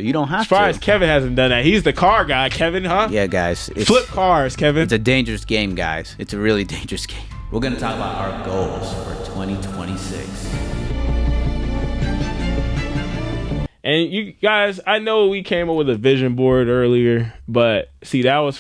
You don't have As far to. as Kevin hasn't done that. He's the car guy, Kevin, huh? Yeah, guys. Flip cars, Kevin. It's a dangerous game, guys. It's a really dangerous game. We're going to talk about our goals for 2026. And you guys, I know we came up with a vision board earlier, but see, that was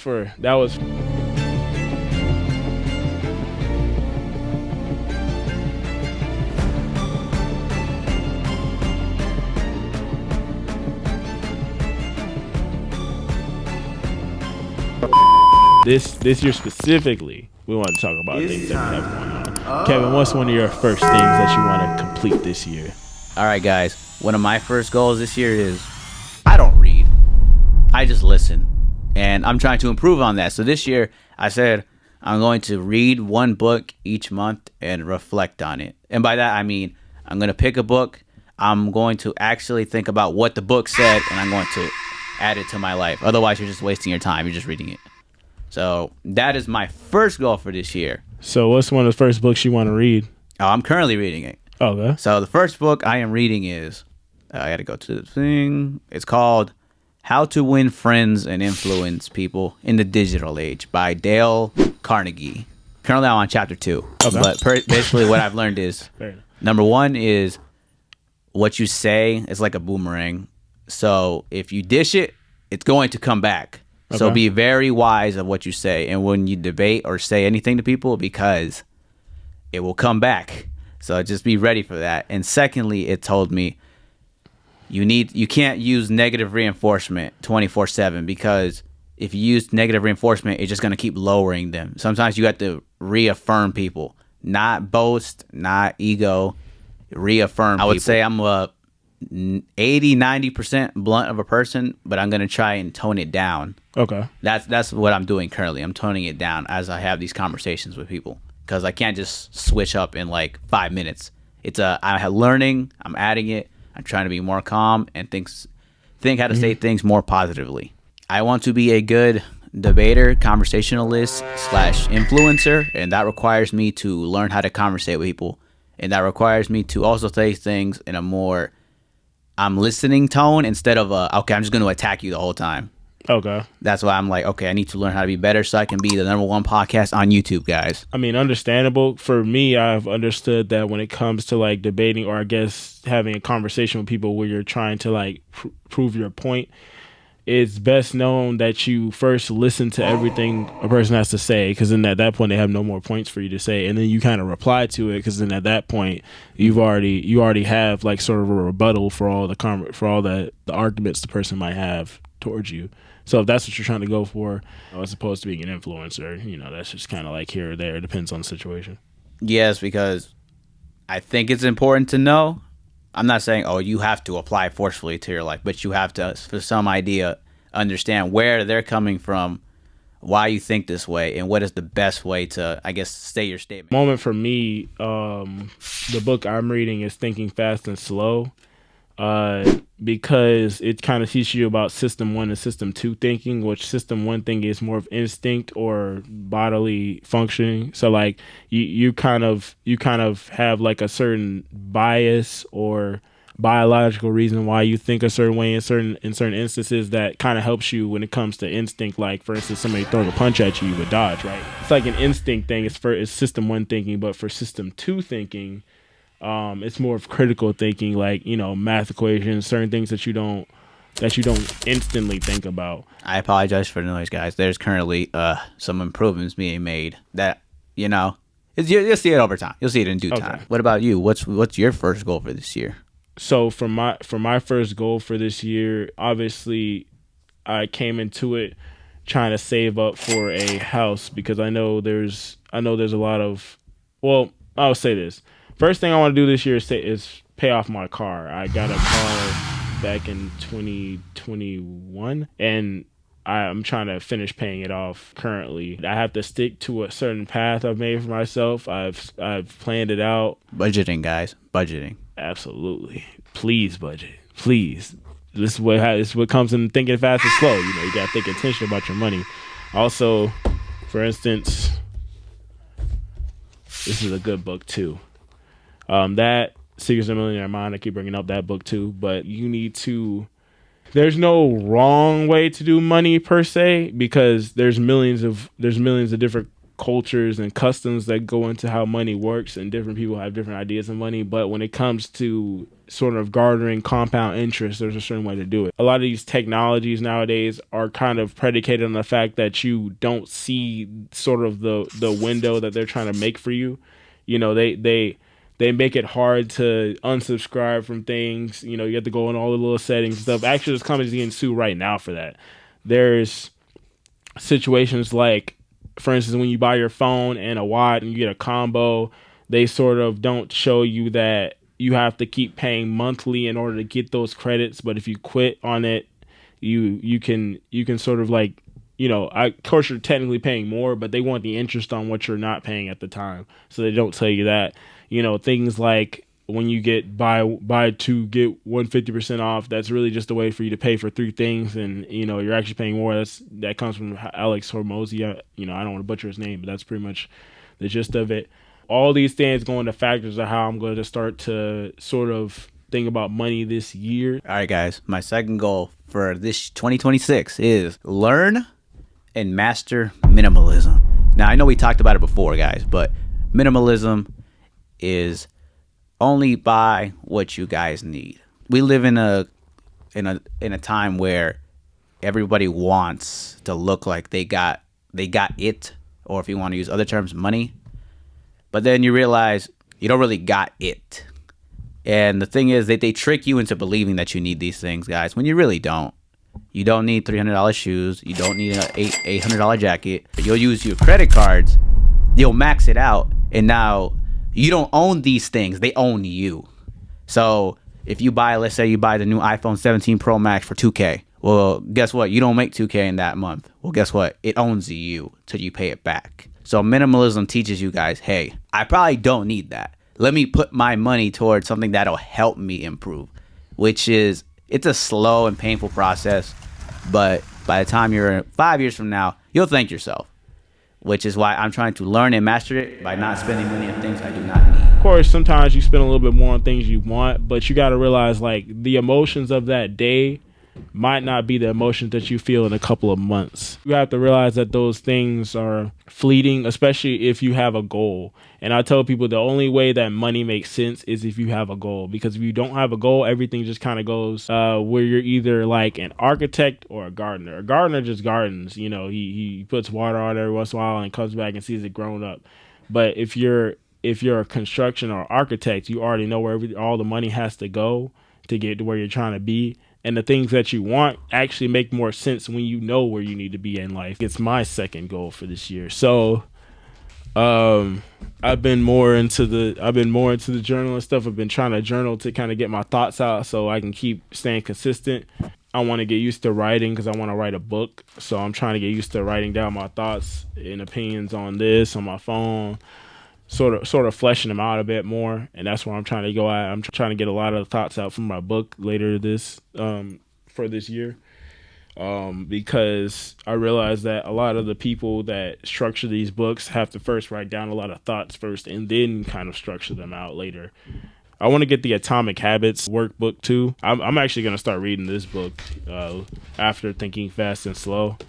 this year specifically. We want to talk about things that we have going on. Kevin, what's one of your first things that you want to complete this year? All right, guys. One of my first goals this year is I don't read. I just listen. And I'm trying to improve on that. So this year, I said I'm going to read one book each month and reflect on it. And by that, I mean I'm going to pick a book. I'm going to actually think about what the book said, and I'm going to add it to my life. Otherwise, you're just wasting your time. You're just reading it. So that is my first goal for this year. So what's one of the first books you want to read? Oh, I'm currently reading it. Okay. So the first book I am reading is, I got to go to the thing. It's called How to Win Friends and Influence People in the Digital Age by Dale Carnegie. Currently I'm on chapter 2. Okay. But basically what I've learned is, number one is what you say is like a boomerang. So if you dish it, it's going to come back. So Okay. be very wise of what you say. And when you debate or say anything to people, because it will come back. So just be ready for that. And secondly, it told me you can't use negative reinforcement 24/7, because if you use negative reinforcement, it's just going to keep lowering them. Sometimes you have to reaffirm people, not boast, not ego, reaffirm people. I would say I'm a 80-90% blunt of a person, but I'm going to try and tone it down. Okay. That's what I'm doing currently. I'm toning it down as I have these conversations with people, because I can't just switch up in like 5 minutes. I'm learning, I'm adding it, I'm trying to be more calm and think how to say things more positively. I want to be a good debater, conversationalist / influencer, and that requires me to learn how to conversate with people, and that requires me to also say things in a more I'm listening tone instead of okay, I'm just going to attack you the whole time. Okay. That's why I'm like, okay, I need to learn how to be better so I can be the #1 podcast on YouTube, guys. I mean, understandable. For me, I've understood that when it comes to like debating, or I guess having a conversation with people where you're trying to like prove your point, it's best known that you first listen to everything a person has to say, because then at that point they have no more points for you to say, and then you kind of reply to it, because then at that point you already have like sort of a rebuttal for all the arguments the person might have towards you. So if that's what you're trying to go for, as opposed to being an influencer, that's just kind of like here or there. It depends on the situation. Yes, because I think it's important to know. I'm not saying, you have to apply forcefully to your life, but you have to, for some idea, understand where they're coming from, why you think this way, and what is the best way to, I guess, say your statement. Moment for me, the book I'm reading is Thinking Fast and Slow. Because it kind of teaches you about system 1 and system 2 thinking, which system 1 thinking is more of instinct or bodily functioning. So like you kind of have like a certain bias or biological reason why you think a certain way in certain instances that kind of helps you when it comes to instinct. Like for instance, somebody throwing a punch at you would dodge, right? It's like an instinct thing. It's system 1 thinking, but for system 2 thinking, it's more of critical thinking, like math equations, certain things that you don't instantly think about. I apologize for the noise, guys. There's currently some improvements being made that you'll see it over time. You'll see it in due time. What about you? What's your first goal for this year? So for my first goal for this year, obviously I came into it trying to save up for a house, because I know there's a lot of, well, I'll say this. First thing I want to do this year is pay off my car. I got a car back in 2021, and I'm trying to finish paying it off currently. I have to stick to a certain path I've made for myself. I've planned it out. Budgeting, guys. Budgeting. Absolutely. Please budget. Please. This is what comes in thinking fast and slow. You got to think intentional about your money. Also, for instance, this is a good book too. That Secrets of a Millionaire Mind, I keep bringing up that book too, but you need to there's no wrong way to do money per se, because there's millions of different cultures and customs that go into how money works, and different people have different ideas of money. But when it comes to sort of garnering compound interest, there's a certain way to do it. A lot of these technologies nowadays are kind of predicated on the fact that you don't see sort of the window that they're trying to make for you. You know, they make it hard to unsubscribe from things. You know, you have to go in all the little settings and stuff. Actually, this company's getting sued right now for that. There's situations like, for instance, when you buy your phone and a watch and you get a combo, they sort of don't show you that you have to keep paying monthly in order to get those credits. But if you quit on it, you can sort of like, you know, of course you're technically paying more, but they want the interest on what you're not paying at the time. So they don't tell you that. You know, things like when you get buy two, get 150% off, that's really just a way for you to pay for three things. And, you know, you're actually paying more. That comes from Alex Hormozy. You know, I don't want to butcher his name, but that's pretty much the gist of it. All these things go into factors of how I'm going to start to sort of think about money this year. All right, guys. My second goal for this 2026 is learn and master minimalism. Now, I know we talked about it before, guys, but minimalism is only buy what you guys need. We live in a time where everybody wants to look like they got it, or if you want to use other terms, money. But then you realize you don't really got it. And the thing is that they trick you into believing that you need these things, guys, when you really don't. You don't need $300 shoes. You don't need an $800 jacket. You'll use your credit cards. You'll max it out. And now you don't own these things. They own you. So if you buy, let's say you buy the new iPhone 17 Pro Max for $2K. Well, guess what? You don't make $2K in that month. Well, guess what? It owns you till you pay it back. So minimalism teaches you guys, hey, I probably don't need that. Let me put my money towards something that'll help me improve, which is, it's a slow and painful process. But by the time you're 5 years from now, you'll thank yourself. Which is why I'm trying to learn and master it by not spending money on things I do not need. Of course, sometimes you spend a little bit more on things you want, but you got to realize, like, the emotions of that day might not be the emotions that you feel in a couple of months. You have to realize that those things are fleeting, especially if you have a goal. And I tell people the only way that money makes sense is if you have a goal, because if you don't have a goal, everything just kind of goes where you're either like an architect or a gardener. A gardener just gardens, you know, he puts water on it every once in a while and comes back and sees it grown up. But if you're a construction or architect, you already know where all the money has to go to get to where you're trying to be. And the things that you want actually make more sense when you know where you need to be in life. It's my second goal for this year. So I've been more into the journaling stuff. I've been trying to journal to kind of get my thoughts out so I can keep staying consistent. I want to get used to writing because I want to write a book. So I'm trying to get used to writing down my thoughts and opinions on this on my phone. Sort of fleshing them out a bit more, and that's where I'm trying to go at. I'm trying to get a lot of thoughts out from my book later for this year, because I realize that a lot of the people that structure these books have to first write down a lot of thoughts first and then kind of structure them out later. I want to get the Atomic Habits workbook too. I'm actually going to start reading this book after Thinking Fast and Slow,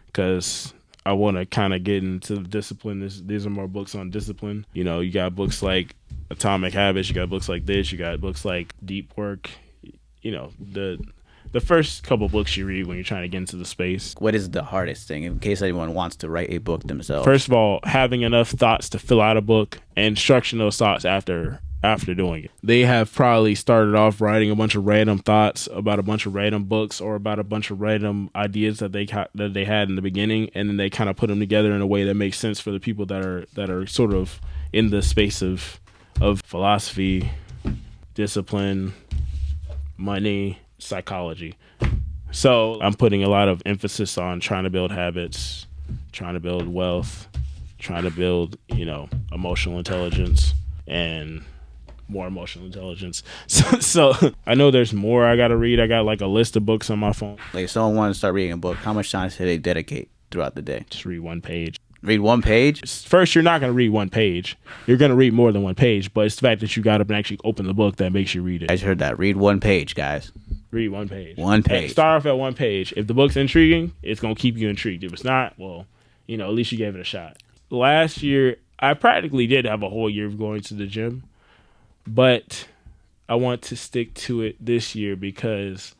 because I want to kind of get into the discipline. These are more books on discipline. You know, you got books like Atomic Habits, you got books like this, you got books like Deep Work. You know, the first couple books you read when you're trying to get into the space. What is the hardest thing in case anyone wants to write a book themselves? First of all, having enough thoughts to fill out a book and structuring those thoughts after doing it. They have probably started off writing a bunch of random thoughts about a bunch of random books or about a bunch of random ideas that they had in the beginning, and then they kind of put them together in a way that makes sense for the people that are sort of in the space of philosophy, discipline, money, psychology. So I'm putting a lot of emphasis on trying to build habits, trying to build wealth, trying to build, emotional intelligence and more emotional intelligence. So I know there's more I got to read. I got like a list of books on my phone. Like if someone wants to start reading a book, how much time should they dedicate throughout the day? Just read one page. Read one page? First, you're not going to read one page. You're going to read more than one page, but it's the fact that you got up and actually open the book that makes you read it. I just heard that. Read one page, guys. Read one page. One page. Start off at one page. If the book's intriguing, it's gonna keep you intrigued. If it's not, well, at least you gave it a shot. Last year, I practically did have a whole year of going to the gym, but I want to stick to it this year because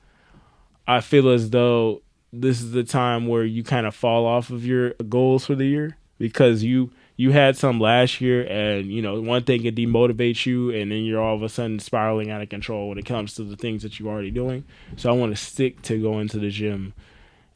I feel as though this is the time where you kind of fall off of your goals for the year because you had some last year and, one thing can demotivate you and then you're all of a sudden spiraling out of control when it comes to the things that you're already doing. So I want to stick to going to the gym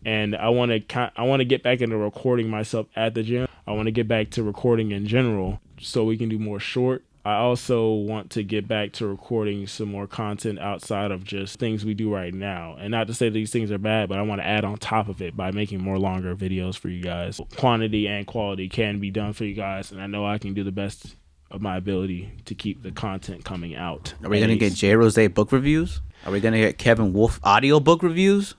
and I want to get back into recording myself at the gym. I want to get back to recording in general so we can do more short. I also want to get back to recording some more content outside of just things we do right now. And not to say these things are bad, but I want to add on top of it by making more longer videos for you guys. Quantity and quality can be done for you guys, and I know I can do the best of my ability to keep the content coming out. Are we going to get J. Rose book reviews? Are we going to get Kevin Wolf audio book reviews?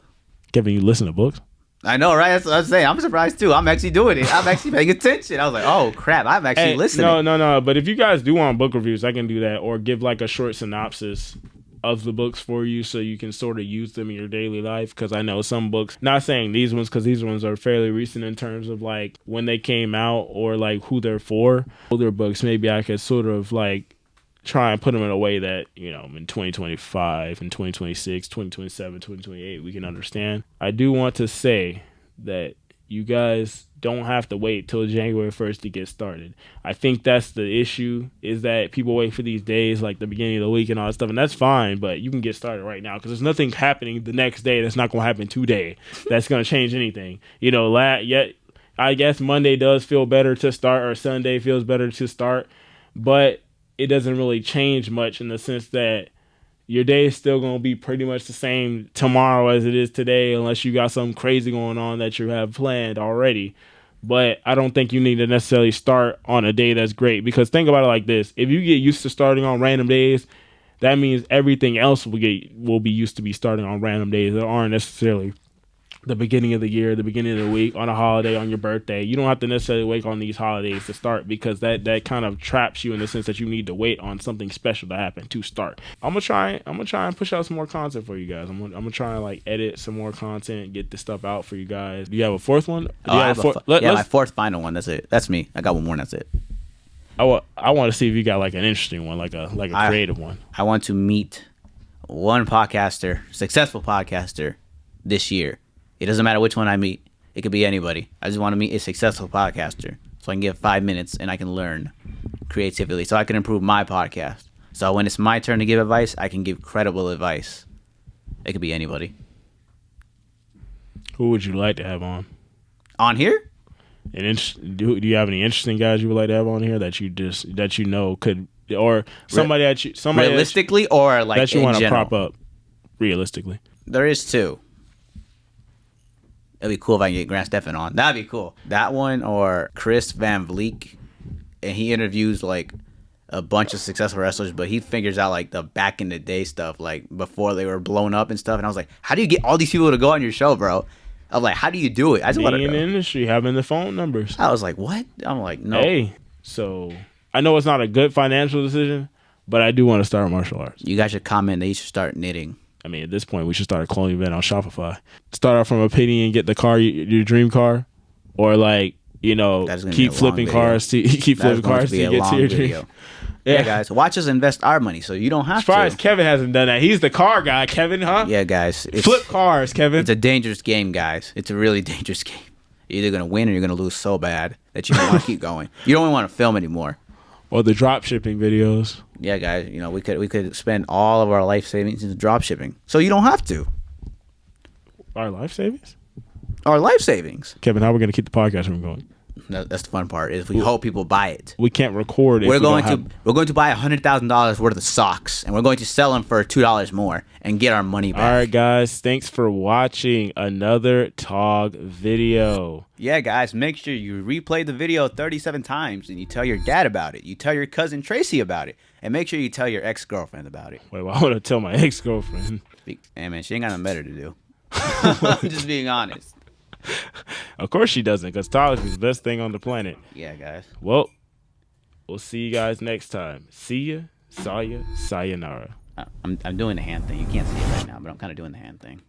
Kevin, you listen to books? I know, right? That's what I'm saying. I'm surprised too. I'm actually doing it. I'm actually paying attention. I was like, oh crap, I'm actually listening. No. But if you guys do want book reviews, I can do that, or give like a short synopsis of the books for you so you can sort of use them in your daily life. Because I know some books, not saying these ones, because these ones are fairly recent in terms of like when they came out or like who they're for. Older books, maybe I could sort of like try and put them in a way that, in 2025 and 2026, 2027, 2028, we can understand. I do want to say that you guys don't have to wait till January 1st to get started. I think that's the issue, is that people wait for these days, like the beginning of the week and all that stuff, and that's fine, but you can get started right now because there's nothing happening the next day that's not going to happen today that's going to change anything. Yet I guess Monday does feel better to start, or Sunday feels better to start, but it doesn't really change much in the sense that your day is still going to be pretty much the same tomorrow as it is today, unless you got something crazy going on that you have planned already. But I don't think you need to necessarily start on a day that's great, because think about it like this. If you get used to starting on random days, that means everything else will be used to be starting on random days that aren't necessarily the beginning of the year, the beginning of the week, on a holiday, on your birthday. You don't have to necessarily wait on these holidays to start, because that kind of traps you in the sense that you need to wait on something special to happen to start. I'm gonna try and push out some more content for you guys. I'm gonna try and like edit some more content, get this stuff out for you guys. Do you have a fourth one? My fourth final one. That's it. That's me. I got one more. And that's it. I want to see if you got like an interesting one, like a creative one. I want to meet one successful podcaster this year. It doesn't matter which one I meet. It could be anybody. I just want to meet a successful podcaster so I can get 5 minutes and I can learn creatively so I can improve my podcast. So when it's my turn to give advice, I can give credible advice. It could be anybody. Who would you like to have on? On here? Do you have any interesting guys you would like to have on here that you know could, or somebody realistically, or like that you want to general? prop up realistically? There is two. It'd be cool if I can get Grant Stephan on. That'd be cool. That one, or Chris Van Vliet, and he interviews like a bunch of successful wrestlers, but he figures out like the back in the day stuff, like before they were blown up and stuff. And I was like, how do you get all these people to go on your show, bro? I was like, how do you do it? I just want to in the industry, having the phone numbers. I was like, what? I'm like, no. Hey, so I know it's not a good financial decision, but I do want to start martial arts. You guys should comment that you should start knitting. I mean, at this point, we should start a clothing event on Shopify. Start off from a penny and get the car, your dream car, or like, keep flipping cars to get to your dream. Yeah, guys, watch us invest our money so you don't have to. As far as Kevin hasn't done that. He's the car guy, Kevin, huh? Yeah, guys. Flip cars, Kevin. It's a dangerous game, guys. It's a really dangerous game. You're either going to win or you're going to lose so bad that you don't want to keep going. You don't even want to film anymore. Or the drop shipping videos. Yeah, guys, we could spend all of our life savings into drop shipping. So you don't have to. Our life savings? Our life savings. Kevin, how are we going to keep the podcast from going? That's the fun part, is we hope people buy it. We can't record it. We're going to buy $100,000 worth of socks, and we're going to sell them for $2 more and get our money back. All right, guys, thanks for watching another TOG video. Yeah, guys, make sure you replay the video 37 times and you tell your dad about it. You tell your cousin Tracy about it, and make sure you tell your ex-girlfriend about it. Wait, well, I want to tell my ex-girlfriend. Hey, man, she ain't got nothing better to do. I'm just being honest. Of course she doesn't, because TOG is the best thing on the planet. Yeah, guys. Well, we'll see you guys next time. See ya, saw ya, sayonara. I'm doing the hand thing. You can't see it right now, but I'm kind of doing the hand thing.